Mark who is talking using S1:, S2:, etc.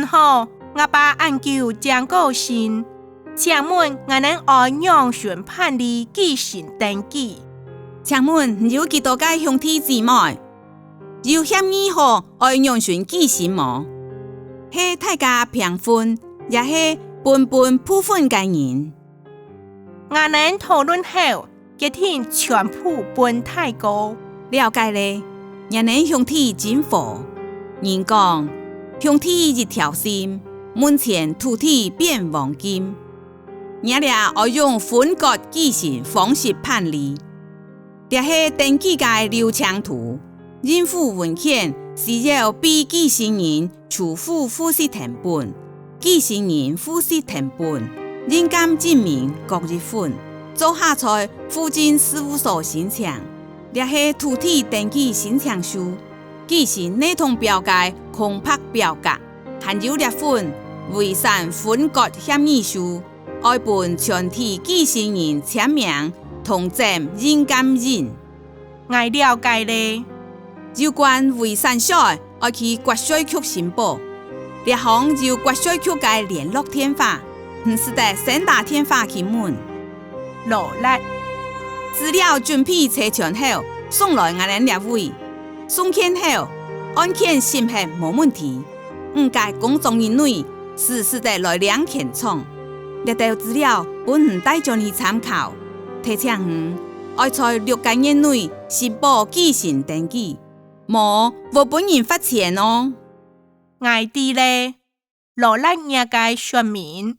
S1: 好，我把研究张高新，请问我能按杨旋判例进行登记？
S2: 请问有几多个兄弟姊妹？有协议好按杨旋记行无？是大家平分，也是分部分嘅人？
S1: 我能讨论后，决定全部分太高。
S2: 了解咧，也能兄弟真火。人讲兄弟一条心，门前土地变黄金。也俩爱用分割继承方式判例，这是登记嘅流程图。认付文件需要被继承人出付付息成本，继承人付息成本，认监证明各一份，做下在附近事务所申请。这是土地登记申请书，继承内同标格空白标格，含有列份遗产分割协议书，爱本全体继承人签名同证认监人。
S1: 我了解咧。
S2: 有关遗产税要去国税局申报，列项有国税局嘅联络电话，唔是得先打电话去问。
S1: 罗力
S2: 资料准备齐全后，送来我哋列位，送件后案件审核冇问题，唔该公众人员是得来两件创，列到资料本唔带将去参考，提醒要在6个月内申报继承登记。无本人发钱哦。
S1: 我知咧，罗力也该说明。